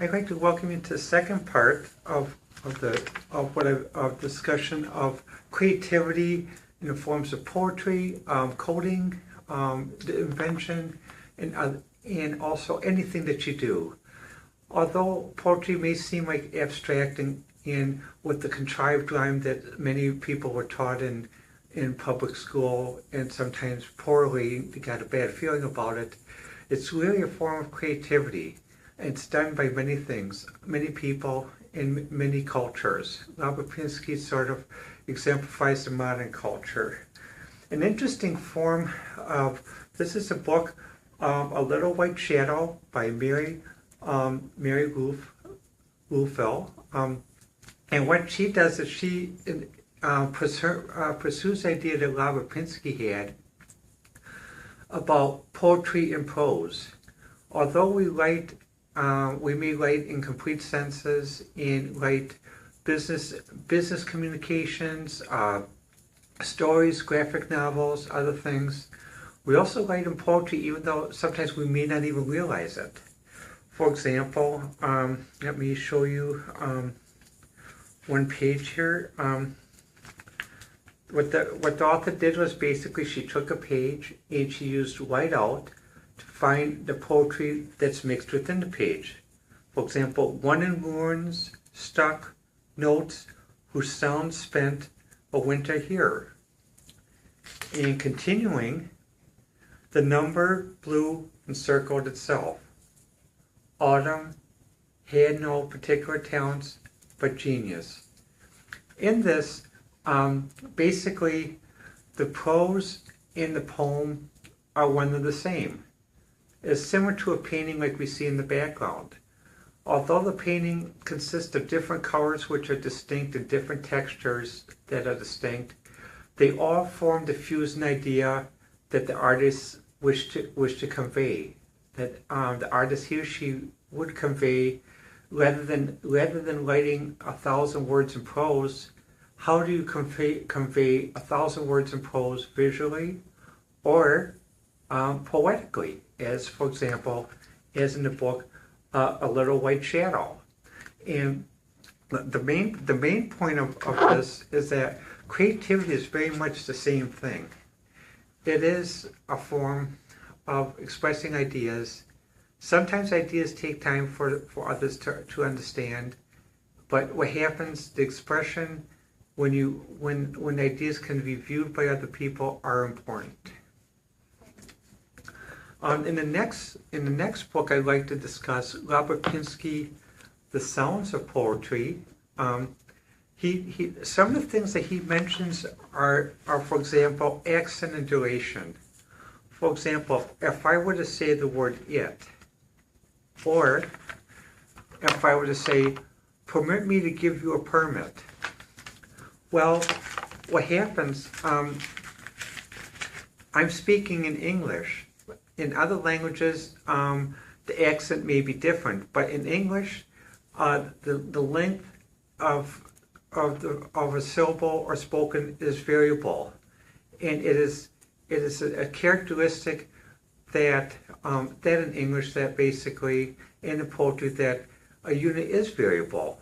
I'd like to welcome you to the second part of discussion of creativity in the forms of poetry, coding, the invention, and also anything that you do. Although poetry may seem like abstract and with the contrived rhyme that many people were taught in public school and sometimes poorly, they got a bad feeling about it, it's really a form of creativity. It's done by many things, many people, in many cultures. Lapopinski sort of exemplifies the modern culture. An interesting form of, this is a book, A Little White Shadow by Mary Lufel. And what she does is she pursues the idea that Lapopinski had about poetry and prose. Although we may write in complete senses, and write business communications, stories, graphic novels, other things. We also write in poetry, even though sometimes we may not even realize it. For example, let me show you one page here. What the author did was basically she took a page and she used whiteout to find the poetry that's mixed within the page. For example, one in ruins, stuck, notes, whose sound spent a winter here. And continuing, the number blue encircled itself. Autumn had no particular talents but genius. In this, basically, the prose and the poem are one and the same. It's similar to a painting like we see in the background. Although the painting consists of different colors which are distinct and different textures that are distinct, they all form the fusing idea that the artist wished to convey. That the artist, he or she, would convey, rather than writing 1,000 words in prose. How do you convey 1,000 words in prose visually or poetically? As, for example, as in the book, A Little White Shadow. And the main point of this is that creativity is very much the same thing. It is a form of expressing ideas. Sometimes ideas take time for others to understand, but what happens, the expression, when ideas can be viewed by other people, are important. In the next book, I'd like to discuss Lapopinski, The Sounds of Poetry. Some of the things that he mentions are, for example, accent and duration. For example, if I were to say the word it, or if I were to say, permit me to give you a permit. Well, what happens, I'm speaking in English. In other languages, the accent may be different, but in English, the length of a syllable or spoken is variable, and it is a characteristic that in English, that basically in the poetry, that a unit is variable.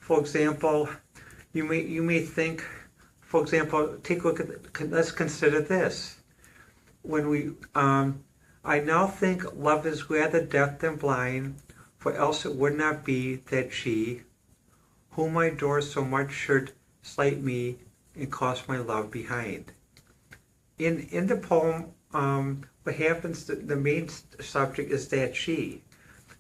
For example, you may think, for example, take a look at, let's consider this. When we I now think love is rather deaf than blind, for else it would not be that she, whom I adore so much, should slight me and cost my love behind. In the poem, what happens, the main subject is that she.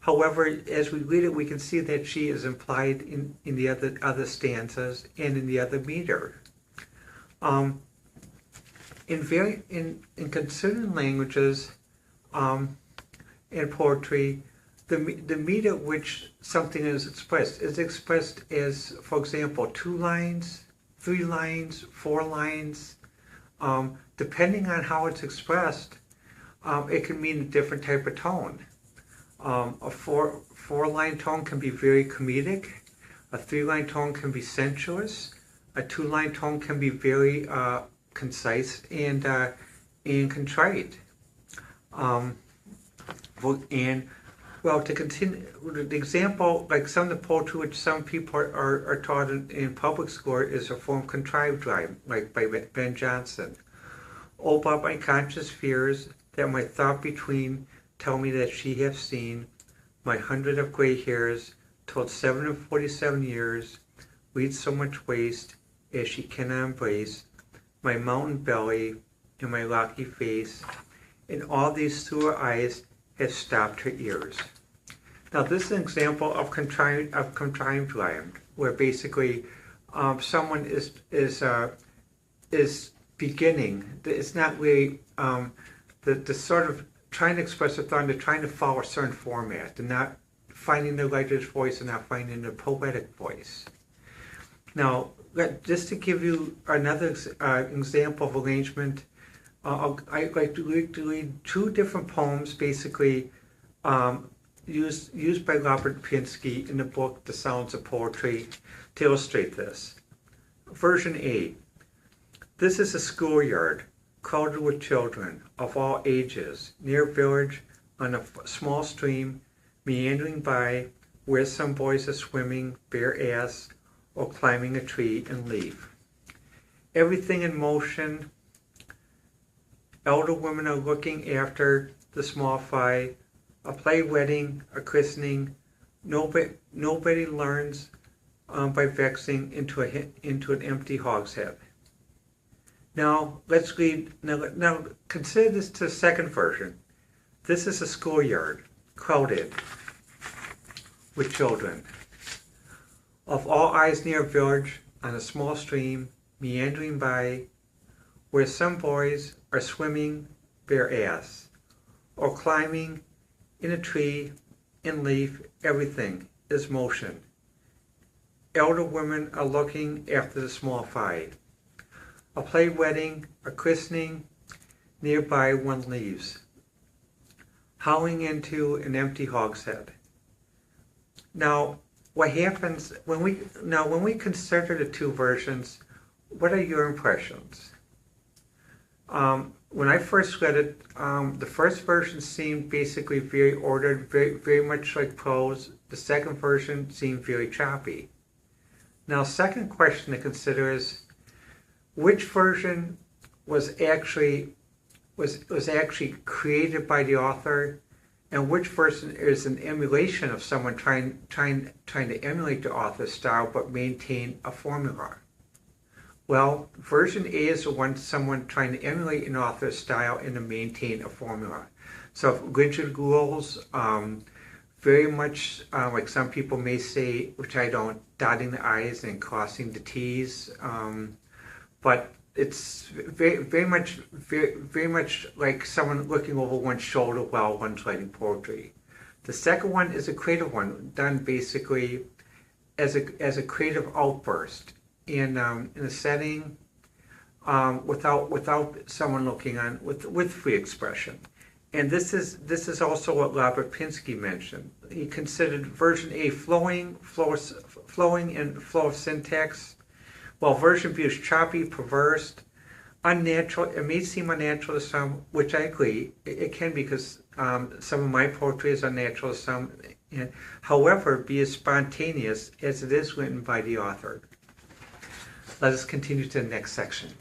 However, as we read it, we can see that she is implied in the other stanzas and in the other meter. In considering languages, in poetry, the meter at which something is expressed as, for example, 2 lines, 3 lines, 4 lines. Depending on how it's expressed, it can mean a different type of tone. A 4-line tone can be very comedic. A 3-line tone can be sensuous. A 2-line tone can be very concise and contrite. And Well, to continue, the example, like some of the poetry which some people are taught in public school is a form contrived rhyme, like by Ben Jonson. Oh, but my conscious fears that my thought between tell me that she hath seen my 100 of gray hairs told 7 and 47 years, lead so much waste as she cannot embrace my mountain belly and my rocky face, and all these through her eyes have stopped her ears. Now this is an example of contrived rhyme, where basically someone is beginning. It's not really the sort of trying to express a thought. They're trying to follow a certain format. They're not finding the writer's voice and not finding the poetic voice. Now, just to give you another example of arrangement, I'd like to read two different poems, basically used by Robert Pinsky in the book The Sounds of Poetry, to illustrate this. Version A. This is a schoolyard crowded with children of all ages, near a village on a small stream meandering by, where some boys are swimming bare ass or climbing a tree and leaf. Everything in motion. Elder women are looking after the small fry, a play wedding, a christening. Nobody learns by vexing into an empty hogshead. Now let's read. Now consider this to the second version. This is a schoolyard, crowded with children. Of all eyes near a village on a small stream, meandering by, where some boys are swimming bare ass, or climbing in a tree and leaf. Everything is motion. Elder women are looking after the small fry. A play wedding, a christening, nearby one leaves, howling into an empty hogshead. Now, what happens when we consider the two versions? What are your impressions? When I first read it, the first version seemed basically very ordered, very much like prose. The second version seemed very choppy. Now, second question to consider is, which version was actually created by the author, and which version is an emulation of someone trying to emulate the author's style but maintain a formula? Well, version A is the one someone trying to emulate an author's style and to maintain a formula. So rigid rules, very much like some people may say, which I don't, dotting the I's and crossing the T's. But it's very much like someone looking over one's shoulder while one's writing poetry. The second one is a creative one, done basically as a creative outburst in a setting without someone looking on with free expression. And this is also what Robert Pinsky mentioned. He considered version A flowing and flow of syntax, while version B is choppy, perverse, unnatural. It may seem unnatural to some, which I agree. It can be, because some of my poetry is unnatural to some. However, be as spontaneous as it is written by the author. Let us continue to the next section.